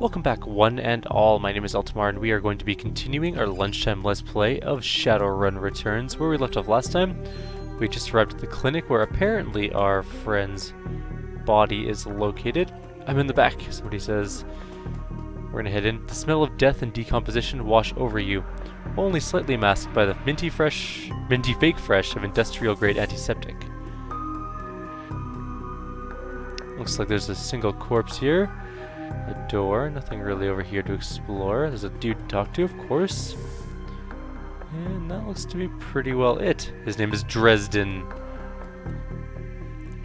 Welcome back one and all, my name is Eltimar and we are going to be continuing our lunchtime let's play of Shadowrun Returns. Where we left off last time, we just arrived at the clinic where apparently our friend's body is located. I'm in the back, somebody says. We're gonna head in. The smell of death and decomposition wash over you, only slightly masked by the minty fake fresh of industrial grade antiseptic. Looks like there's a single corpse here. A door, nothing really over here to explore. There's a dude to talk to, of course. And that looks to be pretty well it. His name is Dresden.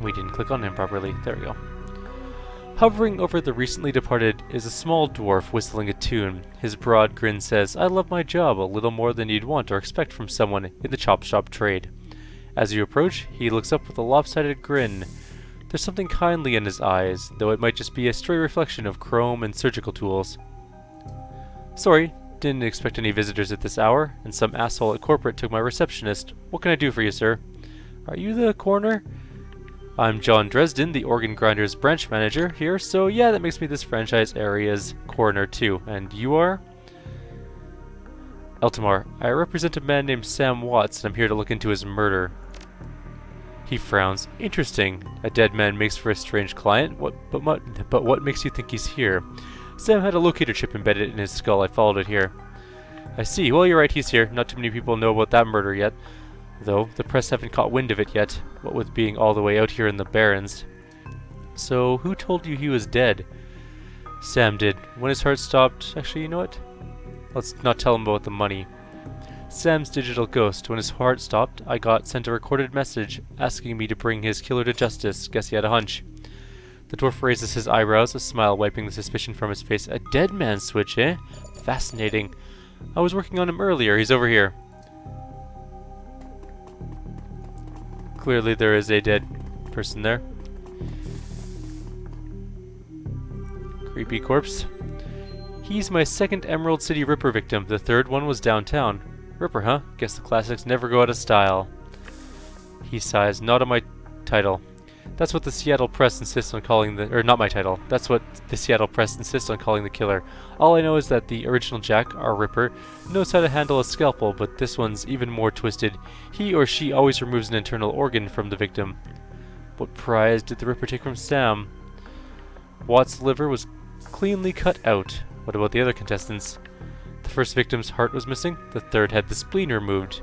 We didn't click on him properly. There we go. Hovering over the recently departed is a small dwarf whistling a tune. His broad grin says, "I love my job a little more than you'd want or expect from someone in the chop shop trade." As you approach, he looks up with a lopsided grin. There's something kindly in his eyes, though it might just be a stray reflection of chrome and surgical tools. "Sorry, didn't expect any visitors at this hour, and some asshole at corporate took my receptionist. What can I do for you, sir?" "Are you the coroner?" "I'm John Dresden, the organ grinder's branch manager here, so yeah, that makes me this franchise area's coroner too. And you are?" "Eltimar. I represent a man named Sam Watts, and I'm here to look into his murder." He frowns. "Interesting. A dead man makes for a strange client. But what makes you think he's here?" "Sam had a locator chip embedded in his skull. I followed it here." "I see. Well, you're right. He's here. Not too many people know about that murder yet. Though, the press haven't caught wind of it yet, what with being all the way out here in the Barrens." "So, who told you he was dead?" "Sam did. When his heart stopped... Actually, you know what? Let's not tell him about the money. Sam's digital ghost. When his heart stopped, I got sent a recorded message asking me to bring his killer to justice. Guess he had a hunch." The dwarf raises his eyebrows, a smile wiping the suspicion from his face. "A dead man switch, eh? Fascinating. I was working on him earlier. He's over here." Clearly there is a dead person there. Creepy corpse. "He's my second Emerald City Ripper victim. The third one was downtown." "Ripper, huh? Guess the classics never go out of style." He sighs. "Not on my title. That's what the Seattle press insists on calling the... Or not my title. That's what the Seattle press insists on calling the killer. All I know is that the original Jack, our Ripper, knows how to handle a scalpel, but this one's even more twisted. He or she always removes an internal organ from the victim." "What prize did the Ripper take from Sam?" "Watt's liver was cleanly cut out." "What about the other contestants?" "The first victim's heart was missing. The third had the spleen removed."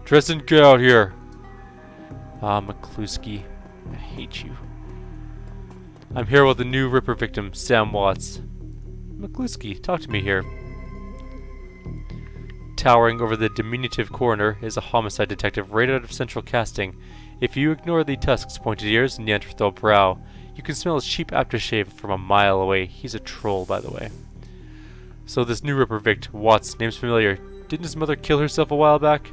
"Dresden, get out here!" "Ah, McCluskey. I hate you." "I'm here with the new Ripper victim, Sam Watts." "McCluskey, talk to me here." Towering over the diminutive coroner is a homicide detective right out of central casting. If you ignore the tusks, pointed ears, and Neanderthal brow, you can smell his cheap aftershave from a mile away. He's a troll, by the way. "So this new Ripper Vict, Watts, name's familiar. Didn't his mother kill herself a while back?"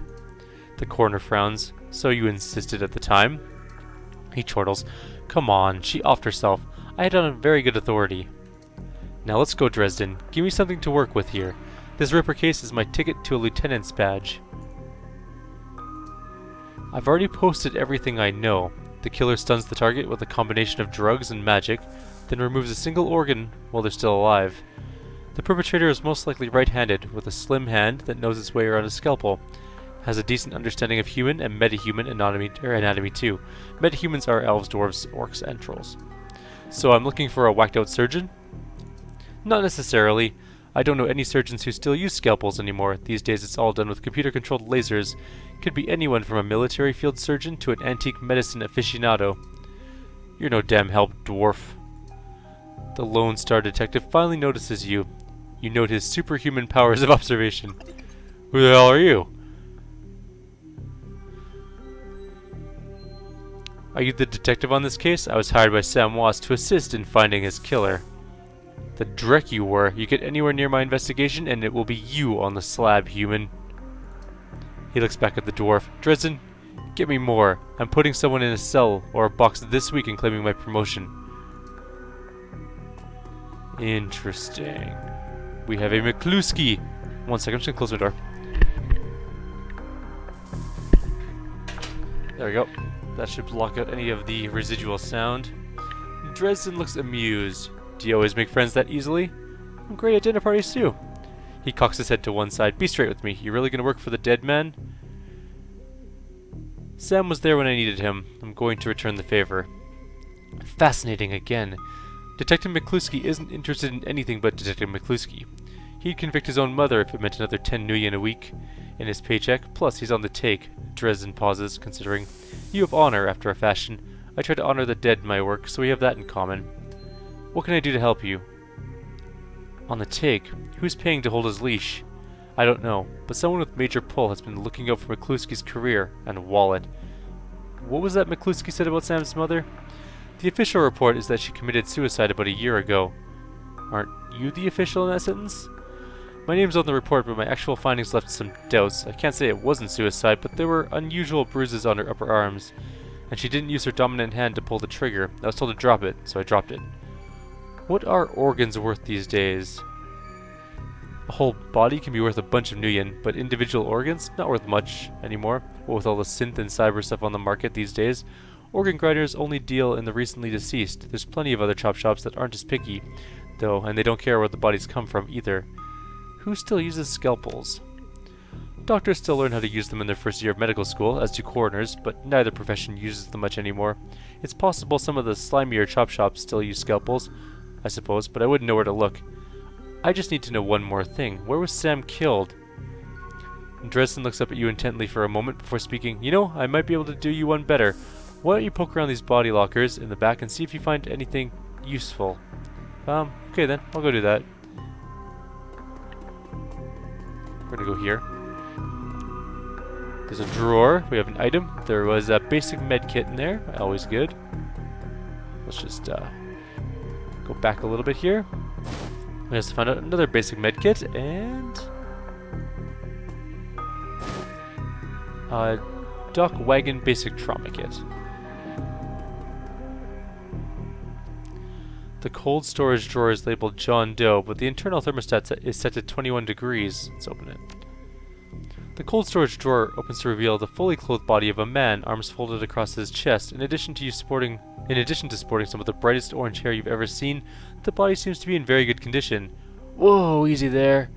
The coroner frowns. "So you insisted at the time?" He chortles. "Come on, she offed herself. I had it on very good authority." "Now let's go, Dresden. Give me something to work with here. This Ripper case is my ticket to a lieutenant's badge." "I've already posted everything I know. The killer stuns the target with a combination of drugs and magic, then removes a single organ while they're still alive. The perpetrator is most likely right-handed, with a slim hand that knows its way around a scalpel. Has a decent understanding of human and metahuman anatomy too. Metahumans are elves, dwarves, orcs, and trolls." "So I'm looking for a whacked-out surgeon?" "Not necessarily. I don't know any surgeons who still use scalpels anymore. These days it's all done with computer-controlled lasers. Could be anyone from a military field surgeon to an antique medicine aficionado." "You're no damn help, dwarf." The Lone Star detective finally notices you. You note his superhuman powers of observation. "Who the hell are you?" "Are you the detective on this case? I was hired by Sam Watts to assist in finding his killer." "The dreck you were. You get anywhere near my investigation and it will be you on the slab, human." He looks back at the dwarf. "Dresden, get me more. I'm putting someone in a cell or a box this week and claiming my promotion." "Interesting. We have a McCluskey." One second, I'm just gonna close my door. There we go. That should block out any of the residual sound. Dresden looks amused. "Do you always make friends that easily?" I'm great at dinner parties too. He cocks his head to one side. Be straight with me. You really gonna work for the dead man? Sam was there when I needed him. I'm going to return the favor. Fascinating again. Detective McCluskey isn't interested in anything but Detective McCluskey. He'd convict his own mother if it meant another 10 million a week in his paycheck. Plus, he's on the take. Dresden pauses, considering. You have honor, after a fashion. I try to honor the dead in my work, so we have that in common. What can I do to help you? On the take? Who's paying to hold his leash? I don't know, but someone with major pull has been looking out for McCluskey's career and wallet. What was that McCluskey said about Sam's mother? The official report is that she committed suicide about a year ago. Aren't you the official in that sentence? My name's on the report, but my actual findings left some doubts. I can't say it wasn't suicide, but there were unusual bruises on her upper arms, and she didn't use her dominant hand to pull the trigger. I was told to drop it, so I dropped it. What are organs worth these days? A whole body can be worth a bunch of nuyen, but individual organs? Not worth much anymore. What with all the synth and cyber stuff on the market these days, organ grinders only deal in the recently deceased. There's plenty of other chop shops that aren't as picky, though, and they don't care where the bodies come from either. Who still uses scalpels? Doctors still learn how to use them in their first year of medical school, as do coroners, but neither profession uses them much anymore. It's possible some of the slimier chop shops still use scalpels, I suppose, but I wouldn't know where to look. I just need to know one more thing. Where was Sam killed? Dresden looks up at you intently for a moment before speaking. You know, I might be able to do you one better. Why don't you poke around these body lockers in the back and see if you find anything useful? Okay then, I'll go do that. We're gonna go here. There's a drawer. We have an item. There was a basic med kit in there. Always good. Let's just go back a little bit here. We just found out another basic med kit and Dock Wagon basic trauma kit. The cold storage drawer is labeled John Doe, but the internal thermostat is set to 21 degrees. Let's open it. The cold storage drawer opens to reveal the fully clothed body of a man, arms folded across his chest. In addition to sporting some of the brightest orange hair you've ever seen, the body seems to be in very good condition. Whoa, easy there.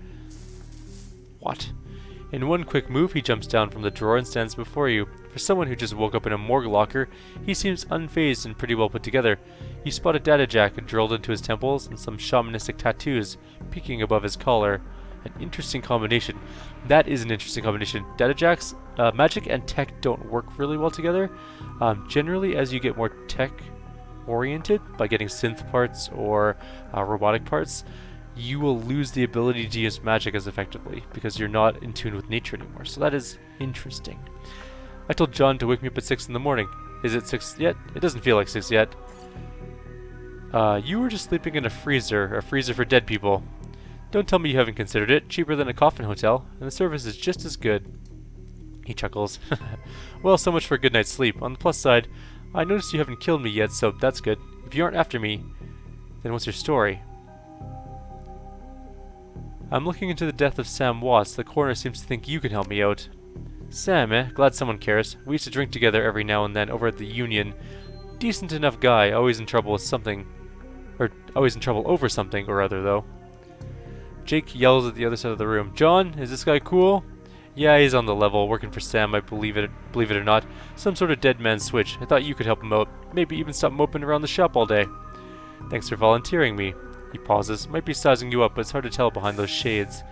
What? In one quick move, he jumps down from the drawer and stands before you. For someone who just woke up in a morgue locker, he seems unfazed and pretty well put together. You spot a data jack drilled into his temples and some shamanistic tattoos peeking above his collar. An interesting combination. That is an interesting combination. Data jacks, magic and tech don't work really well together. Generally, as you get more tech-oriented, by getting synth parts or robotic parts, you will lose the ability to use magic as effectively, because you're not in tune with nature anymore. So that is interesting. I told John to wake me up at 6 in the morning. Is it 6 yet? It doesn't feel like 6 yet. You were just sleeping in a freezer for dead people. Don't tell me you haven't considered it. Cheaper than a coffin hotel, and the service is just as good. He chuckles. Well, so much for a good night's sleep. On the plus side, I noticed you haven't killed me yet, so that's good. If you aren't after me, then what's your story? I'm looking into the death of Sam Watts. The coroner seems to think you can help me out. Sam, eh? Glad someone cares. We used to drink together every now and then over at the Union. Decent enough guy, always in trouble with something. Or always in trouble over something or other, though. Jake yells at the other side of the room. John, is this guy cool? Yeah, he's on the level, working for Sam, I believe it or not. Some sort of dead man switch. I thought you could help him out. Maybe even stop moping around the shop all day. Thanks for volunteering me. He pauses. Might be sizing you up, but it's hard to tell behind those shades.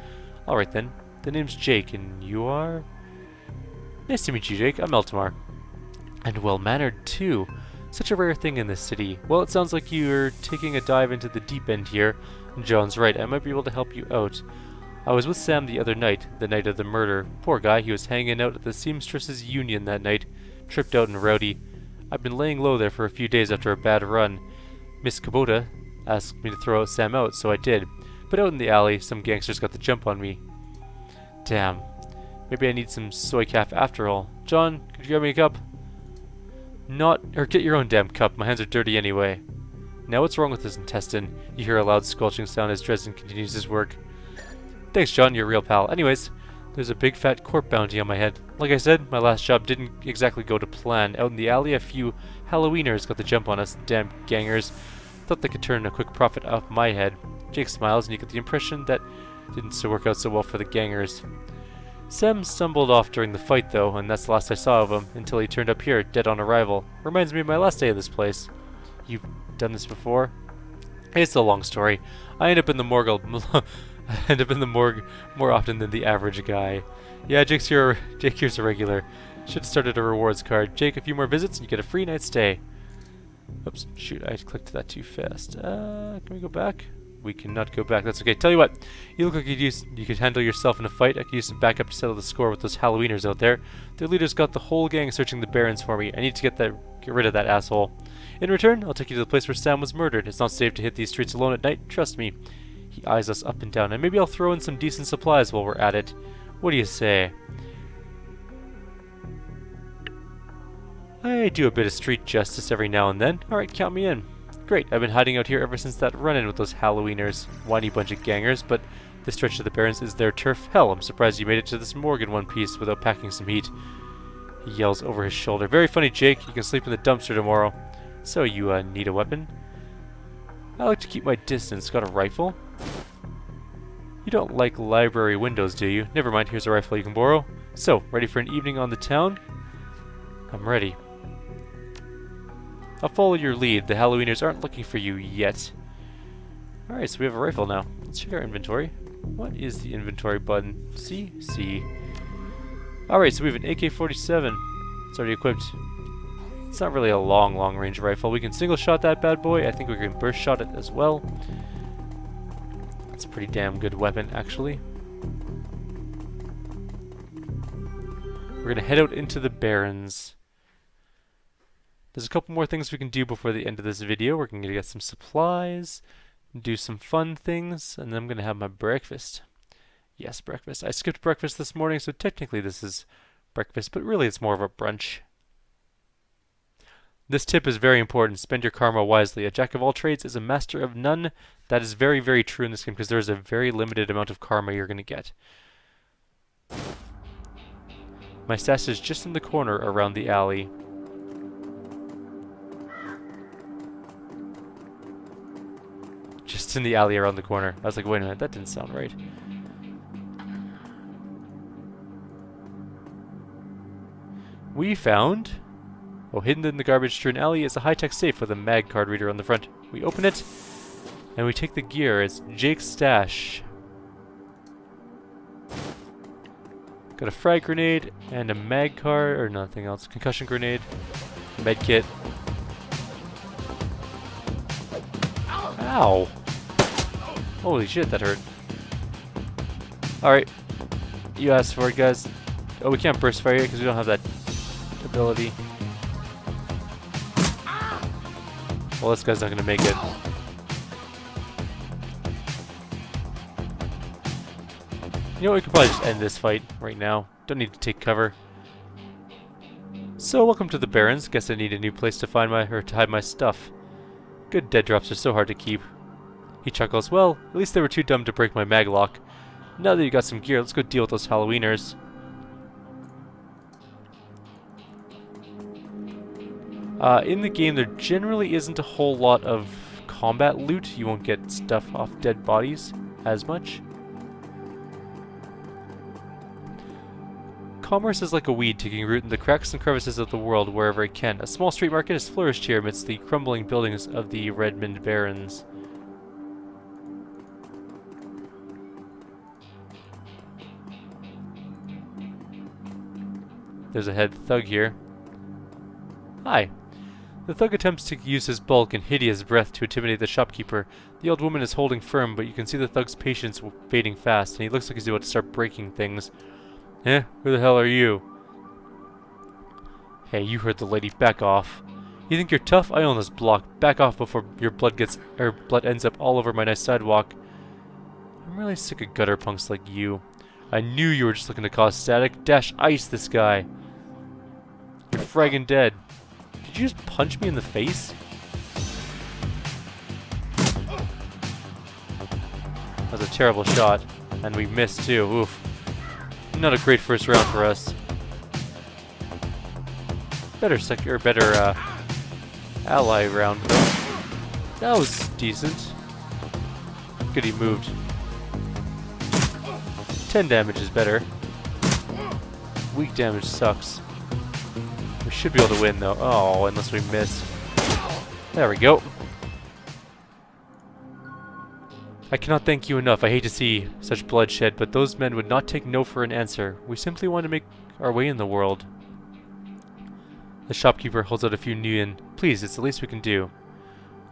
Alright then. The name's Jake, and you are? Nice to meet you, Jake. I'm Eltimar. And well-mannered, too. Such a rare thing in this city. Well, it sounds like you're taking a dive into the deep end here. John's right. I might be able to help you out. I was with Sam the other night, the night of the murder. Poor guy, he was hanging out at the Seamstresses' Union that night. Tripped out and rowdy. I've been laying low there for a few days after a bad run. Miss Kubota asked me to throw Sam out, so I did. But out in the alley, some gangsters got the jump on me. Damn. Maybe I need some soy calf after all. John, could you grab me a cup? Get your own damn cup. My hands are dirty anyway. Now what's wrong with this intestine? You hear a loud squelching sound as Dresden continues his work. Thanks, John. You're a real pal. Anyways, there's a big fat corp bounty on my head. Like I said, my last job didn't exactly go to plan. Out in the alley, a few Halloweeners got the jump on us. Damn gangers. Thought they could turn a quick profit off my head. Jake smiles, and you get the impression that didn't work out so well for the gangers. Sam stumbled off during the fight, though, and that's the last I saw of him, until he turned up here, dead on arrival. Reminds me of my last day of this place. You've done this before? It's a long story. I end up in the morgue more often than the average guy. Yeah, Jake here's a regular. Should have started a rewards card. Jake, a few more visits and you get a free night's stay. Oops, shoot, I clicked that too fast. Can we go back? We cannot go back. That's okay. Tell you what, you look like you could handle yourself in a fight. I could use some backup to settle the score with those Halloweeners out there. Their leader's got the whole gang searching the Barrens for me. I need to get rid of that asshole. In return, I'll take you to the place where Sam was murdered. It's not safe to hit these streets alone at night. Trust me. He eyes us up and down, and maybe I'll throw in some decent supplies while we're at it. What do you say? I do a bit of street justice every now and then. Alright, count me in. Great, I've been hiding out here ever since that run-in with those Halloweeners. Whiny bunch of gangers, but this stretch of the Barrens is their turf. Hell, I'm surprised you made it to this morgue in one piece without packing some heat. He yells over his shoulder. Very funny, Jake. You can sleep in the dumpster tomorrow. So, you, need a weapon? I like to keep my distance. Got a rifle? You don't like library windows, do you? Never mind, here's a rifle you can borrow. So, ready for an evening on the town? I'm ready. I'll follow your lead. The Halloweeners aren't looking for you yet. Alright, so we have a rifle now. Let's check our inventory. What is the inventory button? C? C. Alright, so we have an AK-47. It's already equipped. It's not really a long range rifle. We can single shot that bad boy. I think we can burst shot it as well. It's a pretty damn good weapon, actually. We're gonna head out into the Barrens. There's a couple more things we can do before the end of this video. We're going to get some supplies, do some fun things, and then I'm going to have my breakfast. Yes, breakfast. I skipped breakfast this morning, so technically this is breakfast, but really it's more of a brunch. This tip is very important. Spend your karma wisely. A jack of all trades is a master of none. That is very, very true in this game because there is a very limited amount of karma you're going to get. My stash is just in the corner around the alley. Just in the alley around the corner. I was like, wait a minute, that didn't sound right. We found... Oh, hidden in the garbage-strewn alley is a high-tech safe with a mag card reader on the front. We open it, and we take the gear. It's Jake's stash. Got a frag grenade, and a mag card, or nothing else. Concussion grenade, med kit. Ow! Holy shit, that hurt. Alright. You asked for it, guys. Oh, we can't burst fire because we don't have that ability. Well, this guy's not going to make it. You know, we could probably just end this fight right now. Don't need to take cover. So, welcome to the Barrens. Guess I need a new place to find to hide my stuff. Good dead drops are so hard to keep. He chuckles. Well, at least they were too dumb to break my mag lock. Now that you got some gear, let's go deal with those Halloweeners. In the game, there generally isn't a whole lot of combat loot. You won't get stuff off dead bodies as much. Commerce is like a weed taking root in the cracks and crevices of the world wherever it can. A small street market has flourished here amidst the crumbling buildings of the Redmond Barrens. There's a head thug here. Hi. The thug attempts to use his bulk and hideous breath to intimidate the shopkeeper. The old woman is holding firm, but you can see the thug's patience fading fast, and he looks like he's about to start breaking things. Eh? Who the hell are you? Hey, you heard the lady. Back off. You think you're tough? I own this block. Back off before your blood ends up all over my nice sidewalk. I'm really sick of gutter punks like you. I knew you were just looking to cause static. Dash ice this guy. You're fragging dead. Did you just punch me in the face? That was a terrible shot. And we missed too. Oof. Not a great first round for us. Better ally round though. That was decent. Good, he moved. 10 damage is better. Weak damage sucks. We should be able to win though. Oh, unless we miss. There we go. I cannot thank you enough. I hate to see such bloodshed, but those men would not take no for an answer. We simply want to make our way in the world. The shopkeeper holds out a few nuyen. Please, it's the least we can do.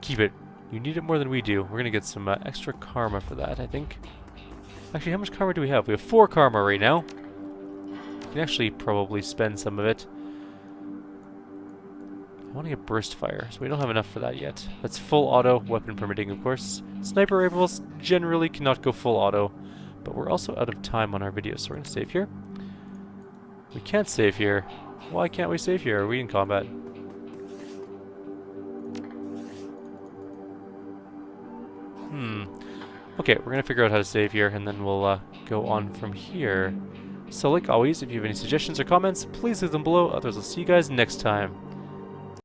Keep it. You need it more than we do. We're gonna get some extra karma for that, I think. Actually, how much karma do we have? We have 4 karma right now. We can actually probably spend some of it. I want to get burst fire, so we don't have enough for that yet. That's full auto, weapon permitting, of course. Sniper rifles generally cannot go full auto, but we're also out of time on our video, so we're going to save here. We can't save here. Why can't we save here? Are we in combat? Okay, we're going to figure out how to save here, and then we'll go on from here. So like always, if you have any suggestions or comments, please leave them below. Otherwise, I'll see you guys next time.